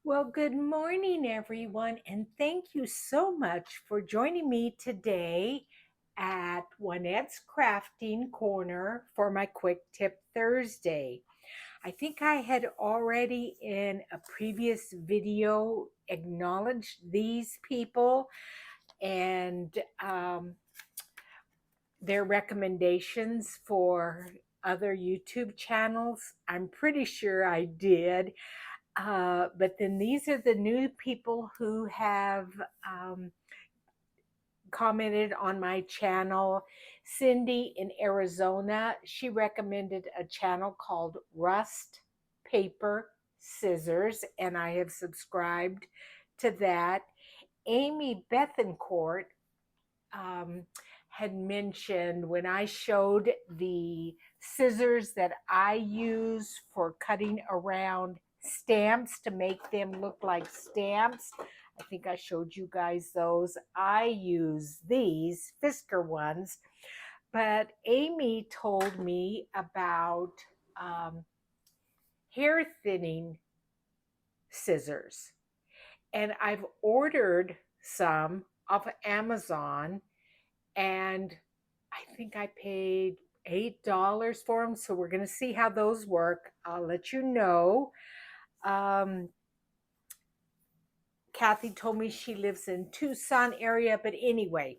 Well, good morning, everyone, and thank you so much for joining me today at Juanette's Crafting Corner for my Quick Tip Thursday. I think I had already in a previous video acknowledged these people and their recommendations for other YouTube channels. I'm pretty sure I did. But then these are the new people who have um, commented on my channel. Cindy in Arizona, she recommended a channel called Rust Paper Scissors, and I have subscribed to that. Amy Bethencourt um, had mentioned when I showed the scissors that I use for cutting around stamps to make them look like stamps. I think I showed you guys those. I use these Fisker ones, but Amy told me about um, hair thinning scissors, and I've ordered some off of Amazon, and I think I paid $8 for them. So we're going to see how those work. I'll let you know. Um, Kathy told me she lives in Tucson area, but anyway,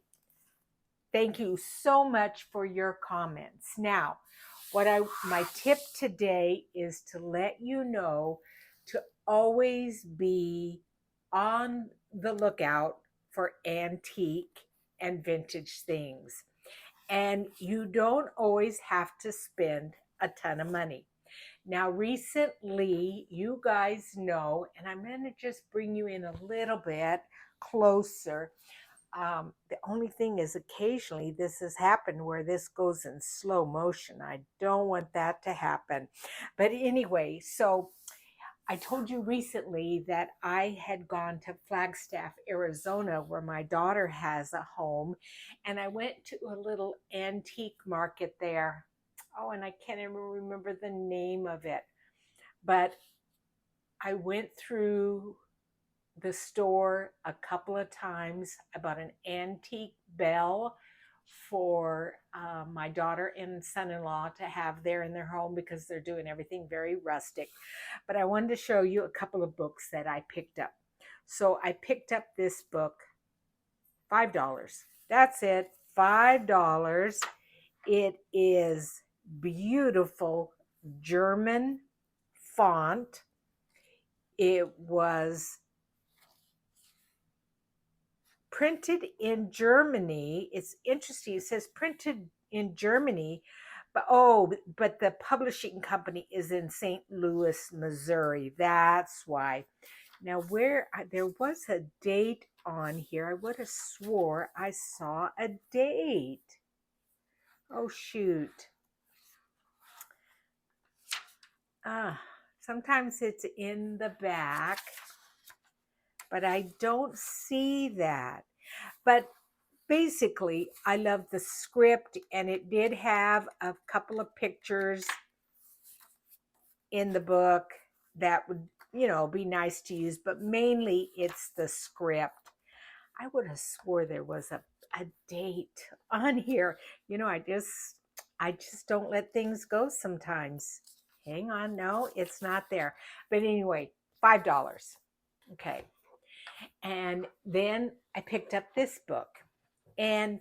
thank you so much for your comments. Now, my tip today is to let you know to always be on the lookout for antique and vintage things. And you don't always have to spend a ton of money. Now, recently, you guys know, and I'm going to just bring you in a little bit closer. The only thing is, occasionally, this has happened where this goes in slow motion. I don't want that to happen. But anyway, so I told you recently that I had gone to Flagstaff, Arizona, where my daughter has a home, and I went to a little antique market there. Oh, and I can't even remember the name of it, but I went through the store a couple of times. I bought an antique bell for my daughter and son-in-law to have there in their home because they're doing everything very rustic. But I wanted to show you a couple of books that I picked up. So I picked up this book, $5. That's it, $5. It is beautiful German font. It was printed in Germany. It's interesting. It says printed in Germany, but the publishing company is in St. Louis, Missouri. That's why. Now, there was a date on here. I would have swore I saw a date. Oh shoot. Sometimes it's in the back, but I don't see that. But basically, I love the script, and it did have a couple of pictures in the book that would, be nice to use, but mainly it's the script. I would have swore there was a date on here. I just don't let things go sometimes. Hang on, no, it's not there. But anyway, $5. Okay. And then I picked up this book. And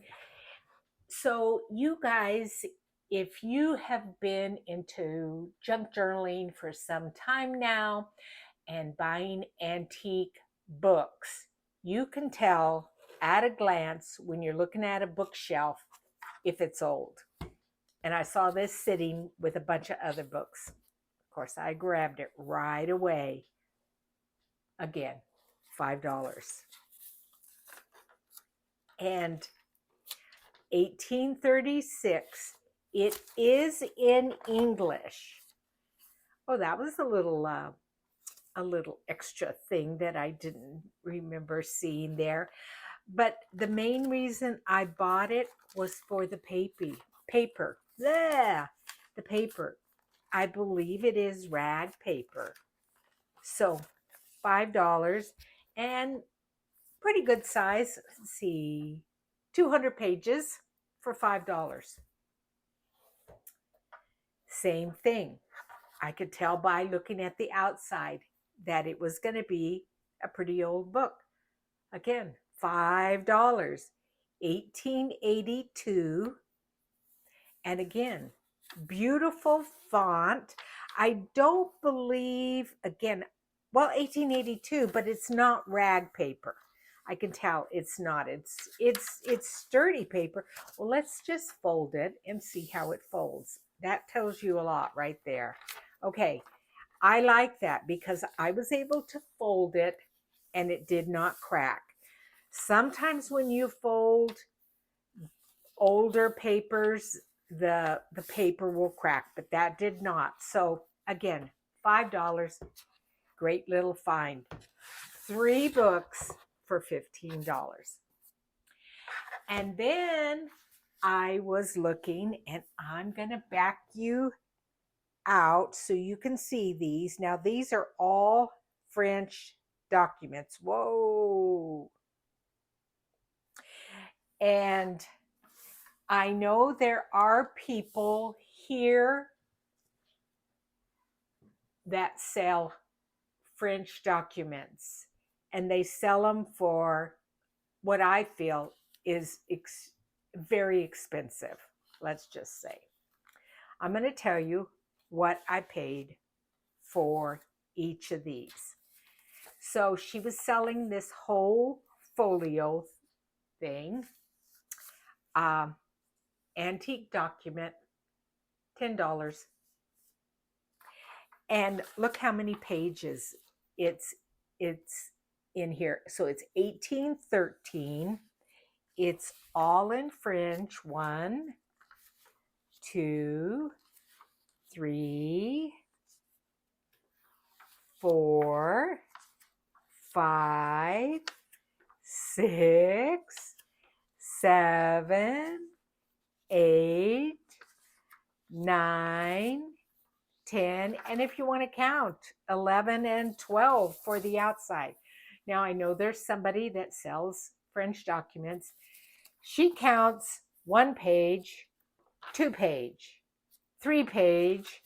so, you guys, if you have been into junk journaling for some time now and buying antique books, you can tell at a glance when you're looking at a bookshelf if it's old. And I saw this sitting with a bunch of other books. Of course, I grabbed it right away. Again, $5. And 1836. It is in English. Oh, that was a little extra thing that I didn't remember seeing there. But the main reason I bought it was for the paper. Yeah, the paper. I believe it is rag paper. So $5 and pretty good size. Let's see, 200 pages for $5. Same thing. I could tell by looking at the outside that it was going to be a pretty old book. Again, $5, 1882. And again, beautiful font. I don't believe, again, well, 1882, but it's not rag paper. I can tell it's not. It's sturdy paper. Well, let's just fold it and see how it folds. That tells you a lot right there. Okay, I like that because I was able to fold it and it did not crack. Sometimes when you fold older papers, the paper will crack, but that did not. So again, $5, great little find. 3 books for $15. And then I was looking, and I'm going to back you out so you can see these. Now, these are all French documents. Whoa. And I know there are people here that sell French documents, and they sell them for what I feel is very expensive. Let's just say. I'm going to tell you what I paid for each of these. So she was selling this whole folio thing, antique document, $10. And look how many pages it's in here. So it's 1813. It's all in French. 1, 2, 3, 4, 5, 6, 7, 8, 9, 10, and if you want to count, 11 and 12 for the outside. Now, I know there's somebody that sells French documents. She counts 1 page, 2 page, 3 page,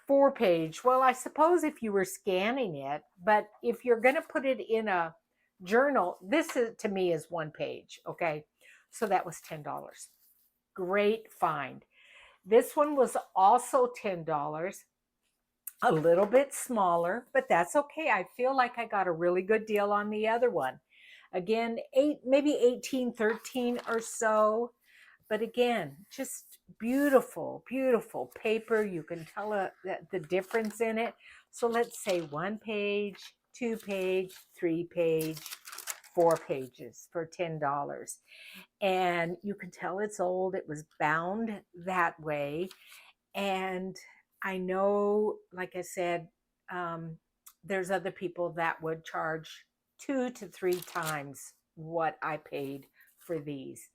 4 page. Well, I suppose if you were scanning it, but if you're going to put it in a journal, this is, to me, is 1 page. Okay. So that was $10. Great find. This one was also $10, a little bit smaller, but that's okay. I feel like I got a really good deal on the other one. Again, maybe 1813 or so. But again, just beautiful, beautiful paper. You can tell the difference in it. So let's say 1 page, 2 page, 3 page, 4 pages for $10. And you can tell it's old. It was bound that way. And I know, like I said, there's other people that would charge 2 to 3 times what I paid for these.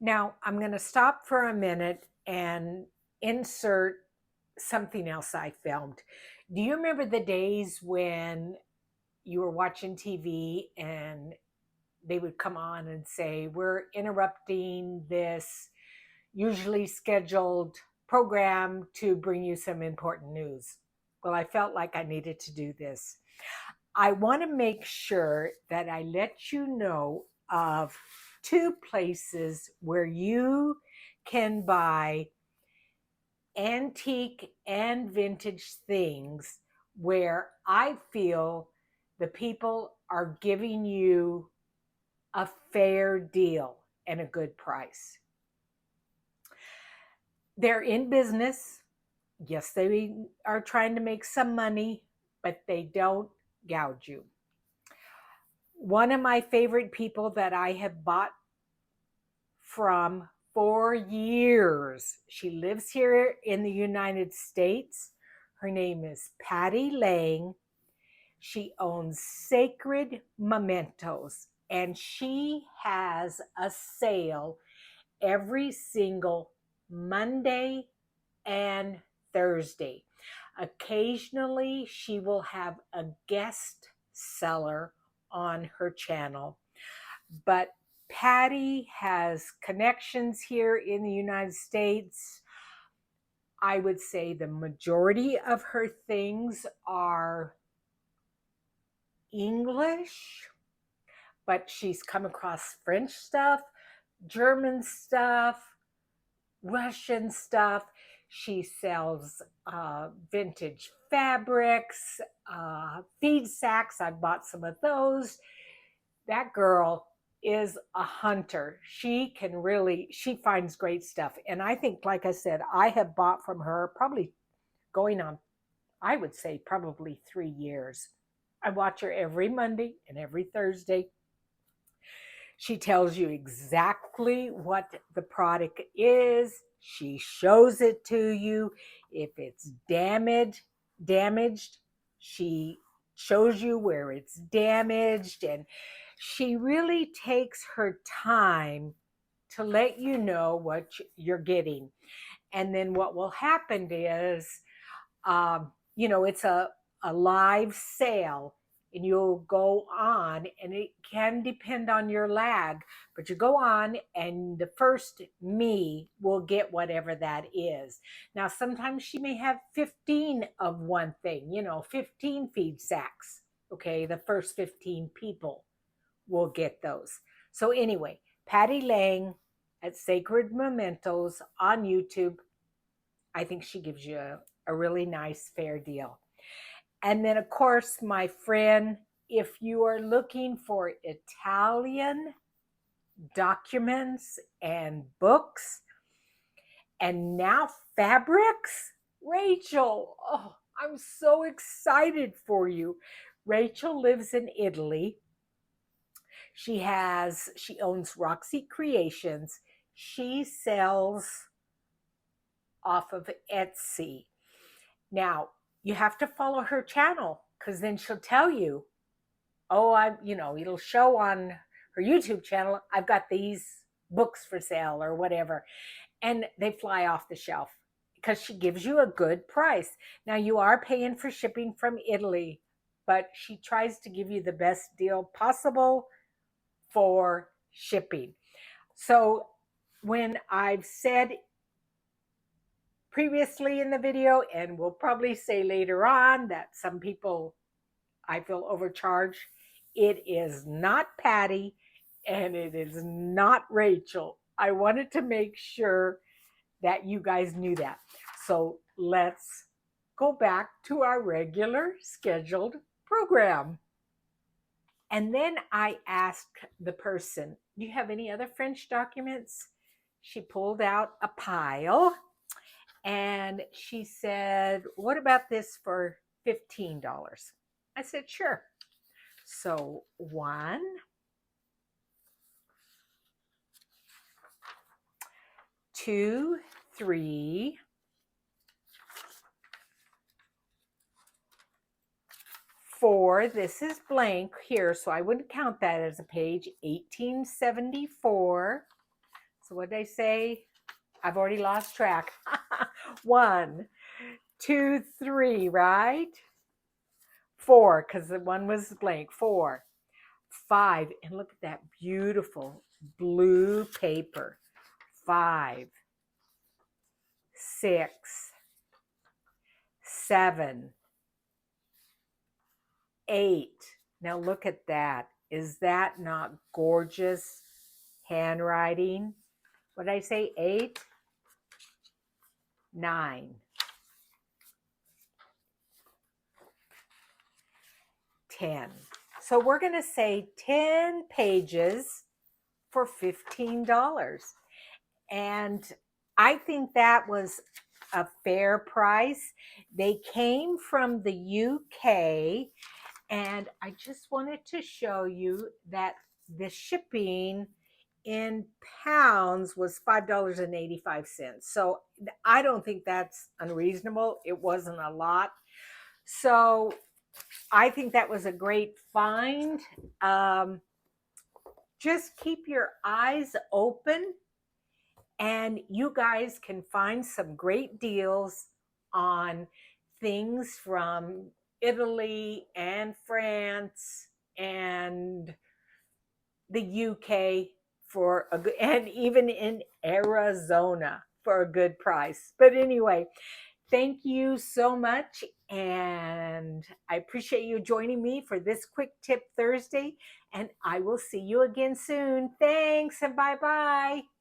Now, I'm going to stop for a minute and insert something else I filmed. Do you remember the days when you were watching TV and they would come on and say, "We're interrupting this usually scheduled program to bring you some important news"? Well, I felt like I needed to do this. I want to make sure that I let you know of 2 places where you can buy antique and vintage things where I feel the people are giving you a fair deal and a good price. They're in business. Yes, they are trying to make some money, but they don't gouge you. One of my favorite people that I have bought from for years, she lives here in the United States. Her name is Patty Lang. She owns Sacred Mementos, and she has a sale every single Monday and Thursday. Occasionally, she will have a guest seller on her channel, but Patty has connections here in the United States. I would say the majority of her things are English, but she's come across French stuff, German stuff, Russian stuff. She sells vintage fabrics, feed sacks. I bought some of those. That girl is a hunter. She finds great stuff. And I think, like I said, I have bought from her probably going on, I would say, probably 3 years. I watch her every Monday and every Thursday. She tells you exactly what the product is. She shows it to you. If it's damaged, she shows you where it's damaged, and she really takes her time to let you know what you're getting. And then what will happen is, it's a live sale, and you'll go on, and it can depend on your lag, but you go on and the first me will get whatever that is. Now, sometimes she may have 15 of one thing, 15 feed sacks. Okay, the first 15 people will get those. So anyway, Patty Lang at Sacred Mementos on YouTube. I think she gives you a really nice, fair deal. And then, of course, my friend, if you are looking for Italian documents and books and now fabrics, Rachel, oh, I'm so excited for you. Rachel lives in Italy. She owns Roxy Creations. She sells off of Etsy. Now, you have to follow her channel, because then she'll tell you, it'll show on her YouTube channel, I've got these books for sale or whatever. And they fly off the shelf because she gives you a good price. Now, you are paying for shipping from Italy, but she tries to give you the best deal possible for shipping. So when I've said previously in the video, and we'll probably say later on, that some people, I feel, overcharged, it is not Patty and it is not Rachel. I wanted to make sure that you guys knew that. So let's go back to our regular scheduled program. And then I asked the person, do you have any other French documents? She pulled out a pile and she said, what about this for $15? I said, sure. So 1, 2, 3, 4. This is blank here, so I wouldn't count that as a page. 1874. So what did I say? I've already lost track. 1, 2, 3, right? 4, because the one was blank. 4, 5, and look at that beautiful blue paper. 5, 6, 7, 8. Now look at that. Is that not gorgeous handwriting? What did I say? 8, 9, 10. So we're going to say 10 pages for $15. And I think that was a fair price. They came from the UK, and I just wanted to show you that the shipping in pounds was $5.85. So I don't think that's unreasonable. It wasn't a lot. So I think that was a great find. Just keep your eyes open, and you guys can find some great deals on things from Italy and France and the UK for a good, and even in Arizona for a good price. But anyway, thank you so much. And I appreciate you joining me for this Quick Tip Thursday. And I will see you again soon. Thanks and bye bye.